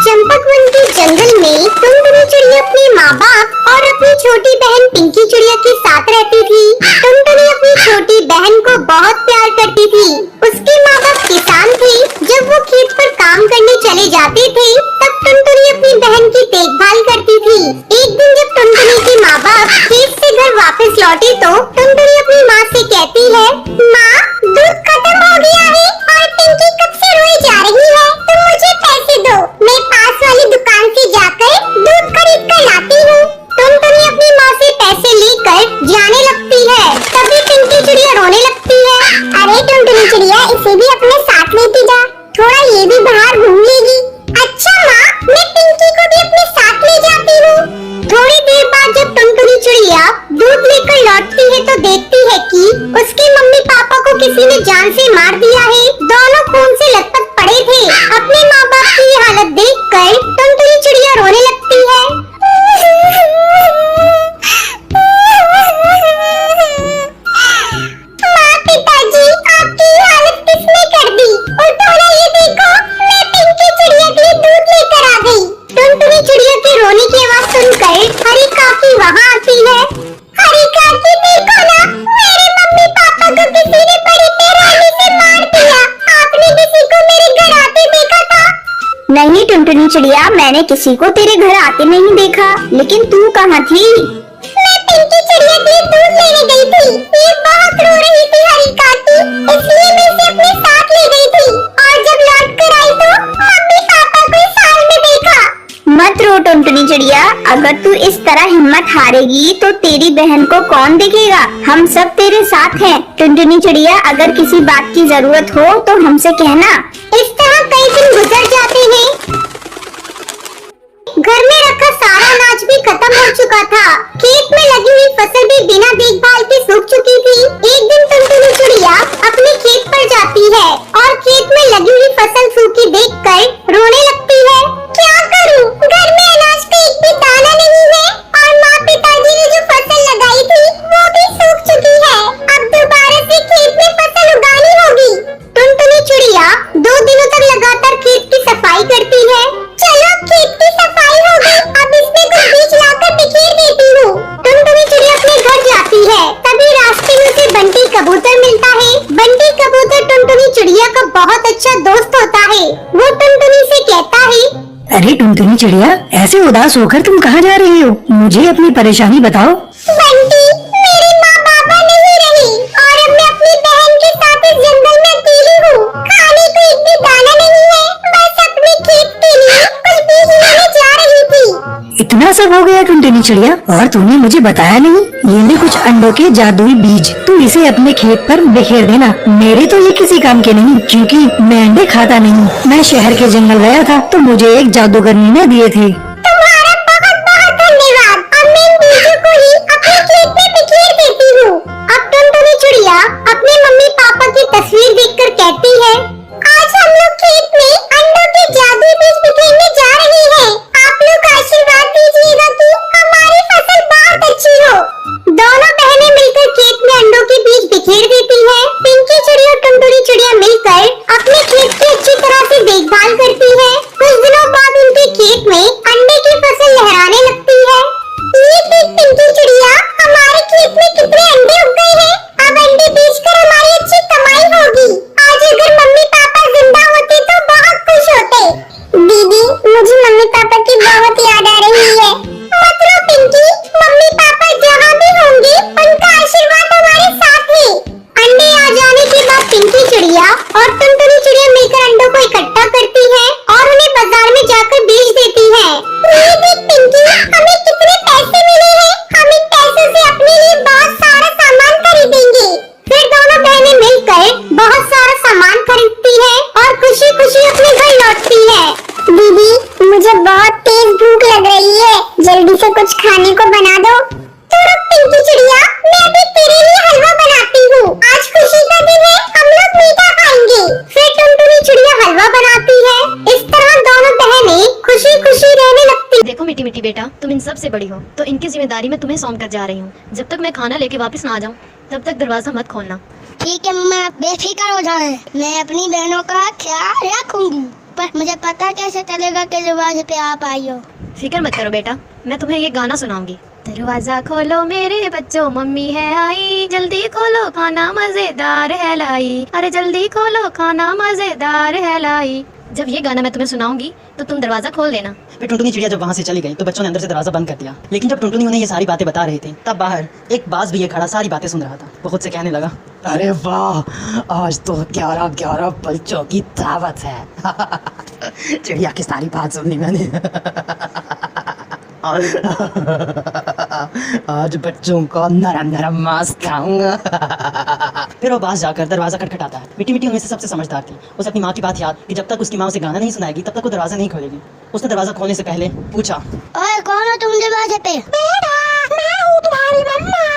चंपकवन के जंगल में टुनटुनी चिड़िया अपने माँ बाप और अपनी छोटी बहन पिंकी चिड़िया के साथ रहती थी। टुनटुनी अपनी छोटी बहन को बहुत प्यार करती थी। उसके माँ बाप किसान थे। जब वो खेत पर काम करने चले जाते थे तब टुनटुनी अपनी बहन की देखभाल करती थी। एक दिन जब टुनटुनी के माँ बाप खेत से घर वापस लौटे तो टुनटुनी अपनी माँ से कहती है, माँ दूध खत्म हो गया है और पिंकी कब से रोई जा रही है, तुम मुझे पैसे दो, मैं पास वाली दुकान से जाकर दूध खरीद कर लाती हूँ। टुनटुनी अपनी माँ से पैसे लेकर जाने लगती है। तभी पिंकी चिड़िया रोने लगती है। अरे टुनटुनी चिड़िया, इसे भी अपने साथ लेती जा, थोड़ा ये भी बाहर घूम लेगी। अच्छा माँ, मैं पिंकी को भी अपने साथ ले जाती हूँ। थोड़ी देर बाद जब टुनटुनी चिड़िया दूध लेकर लौटती है तो देखती है कि उसके मम्मी पापा को किसी ने जान से मार दिया है। दोनों खून से लथपथ पड़े थे। अपने माँ बाप की ये हालत देखकर टुनटुनी चिड़िया रोने लगती है। माँ पिताजी, आपकी ये हालत किसने कर दी? उल्टो ना, ये देखो, मैं पिंकी चिड़िया के लिए दूध लेकर आ गई। टुनटुनी चिड़िया के रोने की आवाज सुनकर हरी काकी वहाँ आती है। हरी काकी, देखो ना, मेरे मम्मी पापा को किसी ने बड़ी बेरहमी से मार दिया। आपने किसी को मेरे घर आते देखा था? नहीं टुनटुनी चिड़िया, मैंने किसी को तेरे घर आते नहीं देखा, लेकिन तू कहाँ थी? मैं पिंकी चिड़िया के लिए दूध लेने गई थी। ये बहुत रो रही थी हरी काकी, इसलिए मैं इसे अपने साथ ले गई थी और जब लौट कर आई तो मम्मी पापा को इस हाल में देखा। मत रो टुनटुनी चिड़िया, अगर तू इस तरह हिम्मत हारेगी तो तेरी बहन को कौन देखेगा? हम सब तेरे साथ हैं। टुनटुनी चिड़िया, अगर किसी बात की जरूरत हो तो हमसे कहना। इस तरह कई दिन गुजर जाते हैं। घर में रखा सारा अनाज भी खत्म हो चुका था। खेत में लगी हुई फसल भी बिना देखभाल के सूख चुकी थी। एक दिन टुनटुनी चिड़िया अपने खेत पर जाती है और खेत में लगी हुई फसल सूखी देखकर रोने लगती है। क्या करूं? घर में अनाज का एक भी दाना नहीं है और माँ पिताजी ने जो फसल लगाई थी वो भी सूख चुकी है। अब दोबारा से खेत में फसल उगानी होगी। टुनटुनी चिड़िया 2 दिनों तक लगातार खेत की सफाई करती है। चलो, खेत की सफाई हो गई, अब इसमें कुछ बीज लाकर बिखेर देती हूँ। टुनटुनी चिड़िया अपने घर जाती है। तभी रास्ते में उसे बंटी कबूतर मिलता है। बंटी कबूतर टुनटुनी चिड़िया का बहुत अच्छा दोस्त होता है। वो टुनटुनी से कहता है, अरे टुनटुनी चिड़िया, ऐसे उदास होकर तुम कहाँ जा रही हो? मुझे अपनी परेशानी बताओ। बंटी, मेरे माँ बाबा नहीं रहे और अब मैं अपनी बहन के साथ इस जंगल में अकेली हूँ। खाने को एक भी दाना नहीं है, बस अपने खेत के लिए कुछ बीज लेने जा रही थी। इतना सब हो गया टुनटुनी चिड़िया, और तूने मुझे बताया नहीं? ये ले कुछ अंडों के जादुई बीज, तू इसे अपने खेत पर बिखेर देना। मेरे तो ये किसी काम के नहीं, क्योंकि मैं अंडे खाता नहीं। मैं शहर के जंगल गया था तो मुझे एक जादूगरनी ने दिए थे। तुम्हारा बहुत बहुत धन्यवाद। अब मैं इन बीजों को ही अपने खेत में बिखेर देती हूँ। अब टुनटुनी चिड़िया अपने मम्मी पापा की तस्वीर देखकर कहती है, आज हम लोग खेत में अंडों के जादुई बीज बिखेरने जा रहे हैं। आप लोग आशीर्वाद दीजिएगा कि हमारी फसल बहुत अच्छी हो। दोनों बहनें मिलकर खेत में अंडों के बीज बिखेर देती हैं। पिंकी चिड़िया और टुनटुनी चिड़िया मिलकर अपने खेत की अच्छी तरह से देखभाल करती है। कुछ दिनों बाद उनके खेत में अंडे की फसल लहराने लगती है। ये देख पिंकी चिड़िया, हमारे खेत में कितने अंडे उग गए हैं। अब अंडे बेचकर हमारी अच्छी कमाई होगी। आज अगर मम्मी पापा जिंदा होते तो बहुत खुश होते। दीदी, मुझे मम्मी पापा की बहुत याद आ रही है। मत रो पिंकी, मम्मी पापा जहाँ भी होंगे उनका आशीर्वाद हमारे साथ है। अंडे आ जाने के बाद पिंकी चिड़िया और टुनटुनी चिड़िया मिलकर अंडों को इकट्ठा करती हैं और उन्हें बाजार में जाकर बेच देती हैं। ये देख पिंकी, हमें कितने पैसे मिले हैं। हम इन पैसों से अपने लिए बहुत सारा सामान खरीदेंगे। फिर दोनों बहनें मिलकर बहुत सारा सामान खरीदती हैं और खुशी खुशी अपने घर लौटती हैं। दीदी, मुझे बहुत तेज भूख लग रही है, जल्दी से कुछ खाने को बना दो। तो रुक पिंकी चिड़िया, मैं अभी तेरे लिए हलवा बनाती हूँ। आज खुशी का दिन है, हम लोग मीठा खाएंगे। फिर टुनटुनी चिड़िया हलवा बनाती है। इस तरह दोनों बहनें खुशी खुशी रहने लगती। देखो मिट्टी मिट्टी बेटा, तुम इन सब से बड़ी हो तो इनकी जिम्मेदारी मैं तुम्हें सौंप कर जा रही हूँ। जब तक मैं खाना लेके वापस ना आ जाऊँ तब तक दरवाजा मत खोलना। ठीक है मम्मा, बेफिक्र हो जाए, मैं अपनी बहनों का ख्याल रखूंगी। पर मुझे पता कैसे चलेगा कि दरवाजे पे आप आई हो? फिक्र मत करो बेटा, मैं तुम्हें ये गाना सुनाऊंगी। दरवाजा खोलो मेरे बच्चों, मम्मी है आई, जल्दी खोलो खाना मजेदार है लाई, अरे जल्दी खोलो खाना मजेदार है लाई। जब ये गाना मैं तुम्हें सुनाऊंगी तो तुम दरवाजा खोल देना। फिर टुनटुनी चिड़िया जब वहाँ से चली गई तो बच्चों ने अंदर से दरवाजा बंद कर दिया। लेकिन जब टुनटुनी उन्हें ये सारी बातें बता रहे थे तब बाहर एक बाज भी ये खड़ा सारी बातें सुन रहा था। वो खुद से कहने लगा, अरे वाह, आज तो 11 बच्चों की दावत है। चिड़िया की सारी बात सुन ली मैंने। आज बच्चों को नरम नरम मांस खाऊंगा। फिर वो बाज जाकर दरवाजा खटखटाता है। मिट्टी मिट्टी उनमें से सबसे समझदार थी। उसे अपनी माँ की बात याद कि जब तक उसकी माँ उसे गाना नहीं सुनाएगी तब तक वो दरवाजा नहीं खोलेगी। उसने दरवाजा खोलने से पहले पूछा, ओए कौन हो तुम दरवाजे पे? मैं हूँ तुम्हारी मम्मा।